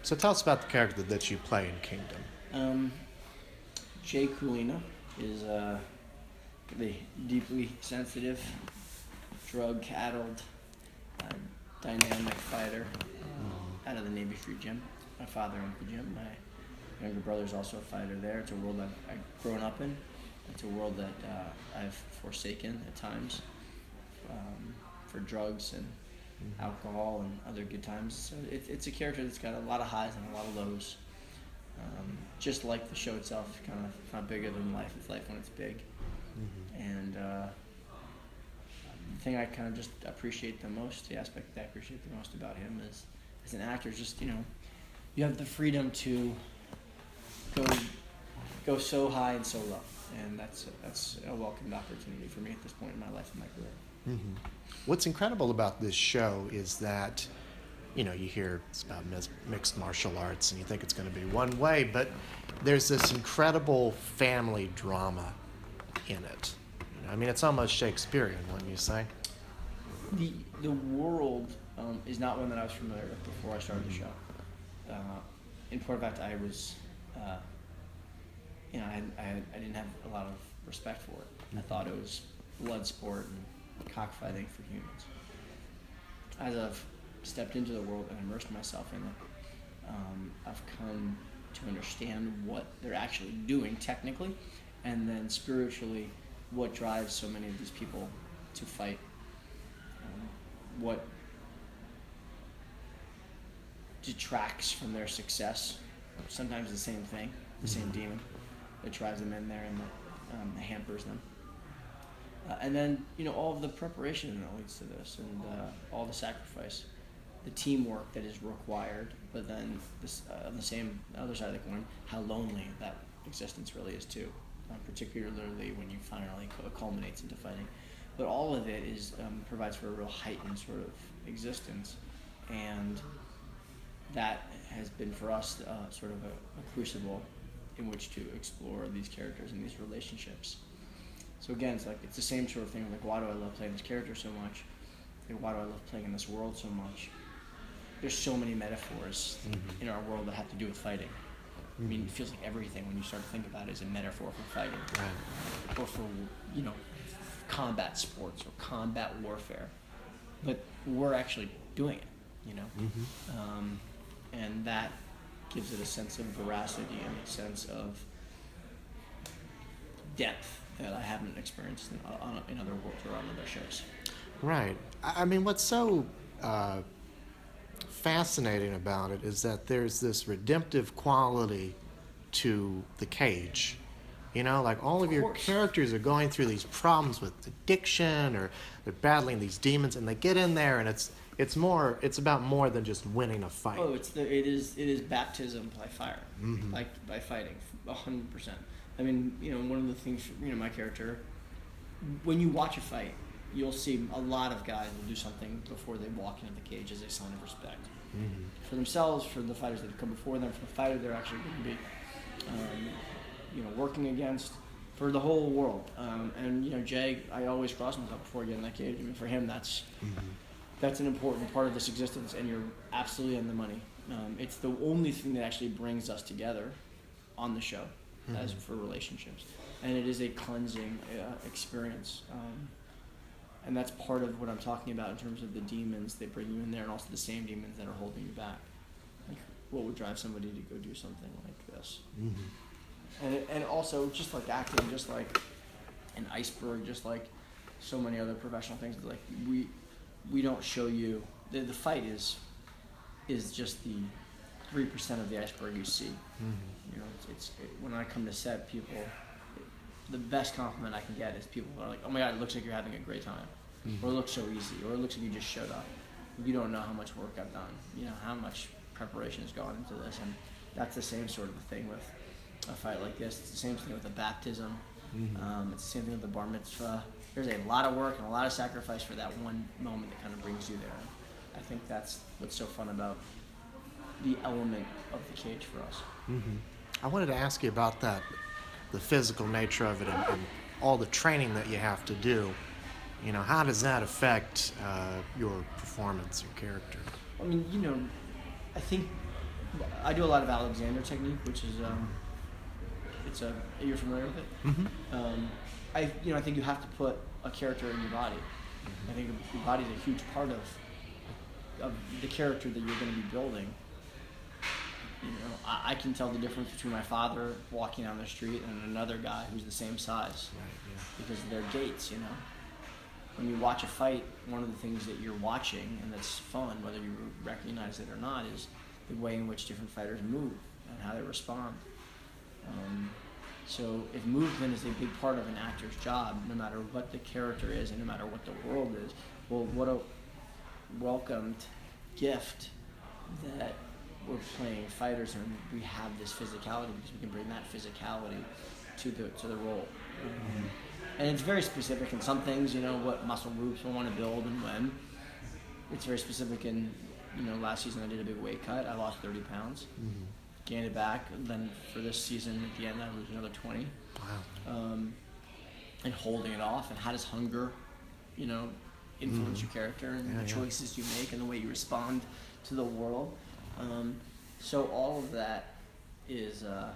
So tell us about the character that you play in Kingdom. Jay Kulina is a deeply sensitive, drug-addled, dynamic fighter out of the Navy Street Gym. My father owned the gym. My younger brother's also a fighter there. It's a world I've grown up in. It's a world that I've forsaken at times for drugs and alcohol and other good times. So it's a character that's got a lot of highs and a lot of lows. Just like the show itself, it's kind of bigger than life. It's life when it's big. And the thing I kind of just appreciate the most, the aspect that I appreciate the most about him is, as an actor, just, you have the freedom to go so high and so low. And that's a welcomed opportunity for me at this point in my life and my career. What's incredible about this show is that, you hear it's about mixed martial arts and you think it's going to be one way, but there's this incredible family drama in it. It's almost Shakespearean, wouldn't you say? The world is not one that I was familiar with before I started the show. In point of fact, I was, I didn't have a lot of respect for it. I thought it was blood sport and cockfighting for humans. As I've stepped into the world and immersed myself in it, I've come to understand what they're actually doing technically, and then spiritually, what drives so many of these people to fight. What detracts from their success. Sometimes the same thing, the same demon that drives them in there and hampers them. And then, all of the preparation that leads to this, and all the sacrifice, the teamwork that is required, but then on the other side of the coin, how lonely that existence really is too, particularly when you finally culminates into fighting. But all of it provides for a real heightened sort of existence, and that has been for us sort of a crucible in which to explore these characters and these relationships. So again, it's the same sort of thing. Like, why do I love playing this character so much? Like, why do I love playing in this world so much? There's so many metaphors in our world that have to do with fighting. It feels like everything when you start to think about it is a metaphor for fighting, or for combat sports or combat warfare. But we're actually doing it, and that gives it a sense of veracity and a sense of depth that I haven't experienced in other worlds or on other shows. Right. What's so fascinating about it is that there's this redemptive quality to the cage. Like all of your characters are going through these problems with addiction, or they're battling these demons, and they get in there, and it's about more than just winning a fight. Oh, it is baptism by fire, by fighting, 100%. One of the things, my character, when you watch a fight, you'll see a lot of guys will do something before they walk into the cage as a sign of respect. For themselves, for the fighters that have come before them, for the fighter they're actually going to be working against, for the whole world. Jay, I always cross myself before I get in that cage. For him, that's an important part of this existence, and you're absolutely on the money. It's the only thing that actually brings us together on the show, as for relationships. And it is a cleansing experience. And that's part of what I'm talking about in terms of the demons that bring you in there, and also the same demons that are holding you back. Like, what would drive somebody to go do something like this? And also, just like acting, just like an iceberg, just like so many other professional things, like we don't show you, the fight is just the 3% of the iceberg you see. When I come to set, people, the best compliment I can get is people are like, oh my God, it looks like you're having a great time. Or it looks so easy, or it looks like you just showed up. You don't know how much work I've done, how much preparation has gone into this. And that's the same sort of thing with a fight like this. It's the same thing with a baptism. It's the same thing with the bar mitzvah. There's a lot of work and a lot of sacrifice for that one moment that kind of brings you there. I think that's what's so fun about the element of the cage for us. I wanted to ask you about that, the physical nature of it, and all the training that you have to do. How does that affect your performance, your character? I think I do a lot of Alexander technique, which is you're familiar with it? Mm-hmm. I think you have to put a character in your body. I think your body is a huge part of the character that you're going to be building. I can tell the difference between my father walking down the street and another guy who's the same size, because of their gaits. When you watch a fight, one of the things that you're watching and that's fun, whether you recognize it or not, is the way in which different fighters move and how they respond. So if movement is a big part of an actor's job, no matter what the character is and no matter what the world is, well, what a welcomed gift that we're playing fighters and we have this physicality, because we can bring that physicality to the role. And it's very specific in some things, what muscle groups we want to build and when. It's very specific in, last season I did a big weight cut. I lost 30 pounds. Mm-hmm. Gained it back. Then for this season, at the end, I lose another 20. Wow. And holding it off. And how does hunger, influence your character and the choices you make and the way you respond to the world. So all of that is a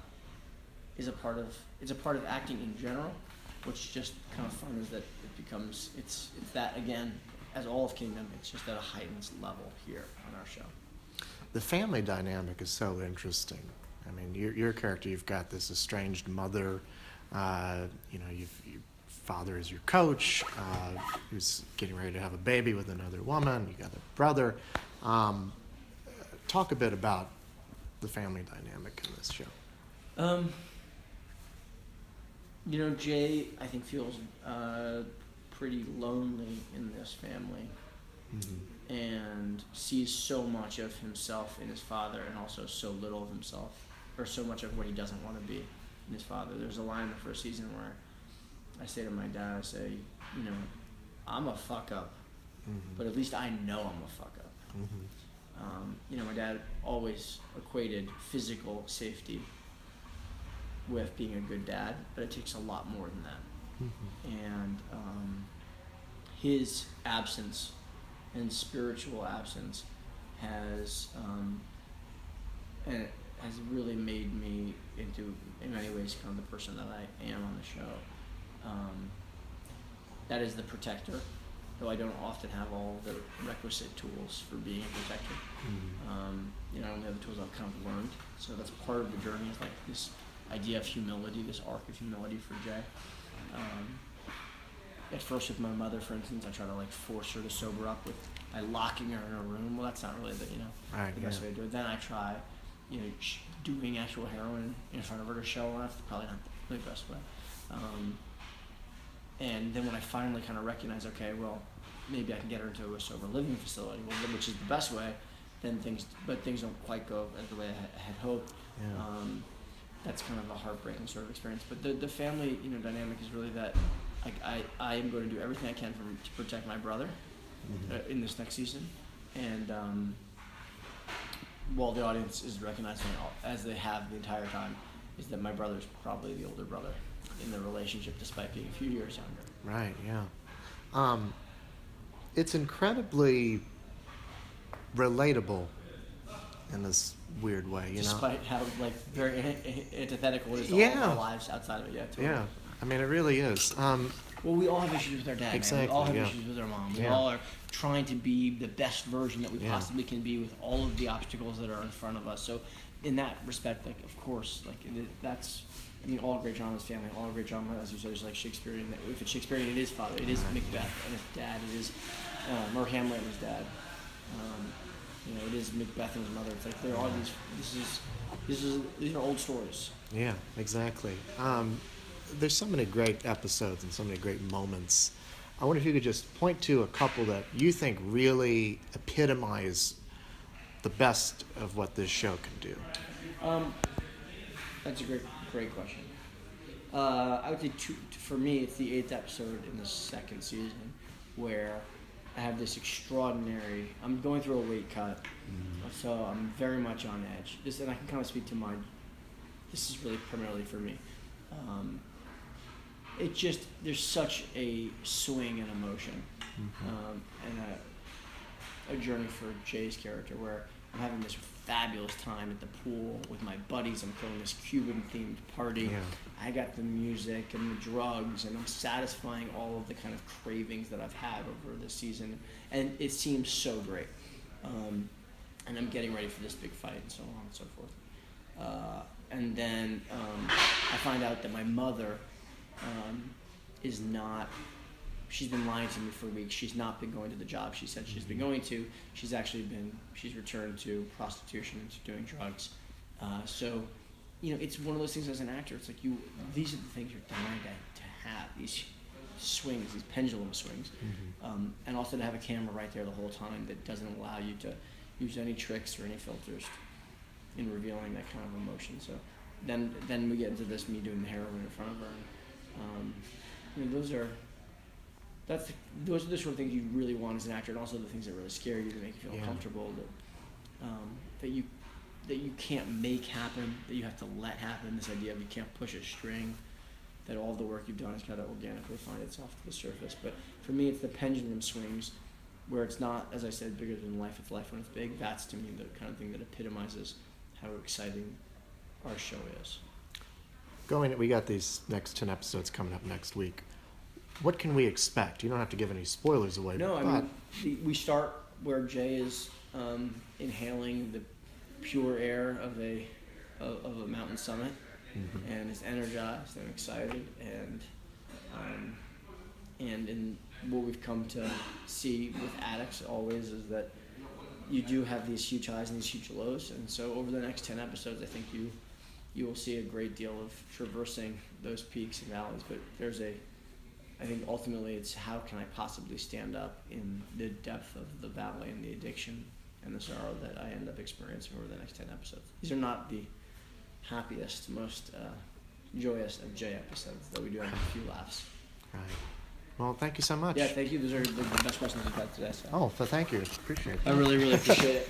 part of acting in general. What's just kind of fun is that it's that, again, as all of Kingdom, it's just at a heightened level here on our show. The family dynamic is so interesting. I mean, your character, you've got this estranged mother, your father is your coach, who's getting ready to have a baby with another woman, you got a brother. Talk a bit about the family dynamic in this show. Jay, I think, feels pretty lonely in this family. Mm-hmm. And sees so much of himself in his father and also so little of himself, or so much of what he doesn't want to be in his father. There's a line in the first season where I say to my dad, I'm a fuck up, mm-hmm. but at least I know I'm a fuck up. Mm-hmm. My dad always equated physical safety with being a good dad, but it takes a lot more than that. Mm-hmm. And his absence and spiritual absence has really made me into, in many ways, kind of the person that I am on the show. That is the protector, though I don't often have all the requisite tools for being a protector. Mm-hmm. I only have the tools I've kind of learned. So that's part of the journey, is like this idea of humility, this arc of humility for Jay. At first with my mother, for instance, I try to force her to sober up by locking her in a room. Well, that's not really the best way to do it. Then I try, doing actual heroin in front of her to show her. That's probably not the best way. And then when I finally kind of recognize, okay, well, maybe I can get her into a sober living facility, which is the best way, then things don't quite go as the way I had hoped. Yeah. That's kind of a heartbreaking sort of experience. But the family, dynamic is really that I am going to do everything I can to protect my brother, mm-hmm. In this next season. And while the audience is recognizing, as they have the entire time, is that my brother's probably the older brother in the relationship, despite being a few years younger. Right, yeah. It's incredibly relatable in this weird way, Despite how very antithetical it is to all of our lives outside of it. Yeah, totally. Yeah. I mean, it really is. Well, we all have issues with our dad. Exactly. Man. We all have issues with our mom. We all are trying to be the best version that we possibly can be with all of the obstacles that are in front of us. So, in that respect, of course, that's. I mean, all great drama is family. All great drama, as you said, is Shakespearean. If it's Shakespearean, it is father. It is Macbeth, and if dad, it is or Hamlet and his dad. It is Macbeth and his mother. It's there are these are old stories. Yeah, exactly. There's so many great episodes and so many great moments. I wonder if you could just point to a couple that you think really epitomize the best of what this show can do. That's a great question. I would say for me, it's the 8th episode in the 2nd season where I have this extraordinary. I'm going through a weight cut, so I'm very much on edge. And I can kind of speak to mine. This is really primarily for me. There's such a swing in emotion, and a journey for Jay's character where I'm having this fabulous time at the pool with my buddies. I'm throwing this Cuban-themed party. Yeah. I got the music and the drugs, and I'm satisfying all of the kind of cravings that I've had over this season, and it seems so great. And I'm getting ready for this big fight and so on and so forth. And then I find out that my mother is not. She's been lying to me for weeks. She's not been going to the job she said she's been going to. She's returned to prostitution and to doing drugs. So, it's one of those things as an actor. It's like these are the things you're dying to have, these swings, these pendulum swings. And also to have a camera right there the whole time that doesn't allow you to use any tricks or any filters in revealing that kind of emotion. So then we get into this, me doing the heroin in front of her. Those are the sort of things you really want as an actor, and also the things that really scare you to make you feel uncomfortable, that you can't make happen, that you have to let happen. This idea of you can't push a string, that all the work you've done has got to organically find itself to the surface. But for me, it's the pendulum swings, where it's not, as I said, bigger than life. It's life when it's big. That's to me the kind of thing that epitomizes how exciting our show is. We got these next 10 episodes coming up next week. What can we expect? You don't have to give any spoilers away. No, I mean, we start where Jay is inhaling the pure air of a mountain summit, and is energized and excited, and in what we've come to see with addicts always is that you do have these huge highs and these huge lows, and so over the next 10 episodes, I think you will see a great deal of traversing those peaks and valleys. But I think ultimately it's how can I possibly stand up in the depth of the valley and the addiction and the sorrow that I end up experiencing over the next 10 episodes. These are not the happiest, most joyous of J episodes, though we do have a few laughs. Right. Well, thank you so much. Yeah, thank you. Those are the best questions we've had today. So. Oh, thank you. Appreciate it. I really, really appreciate it.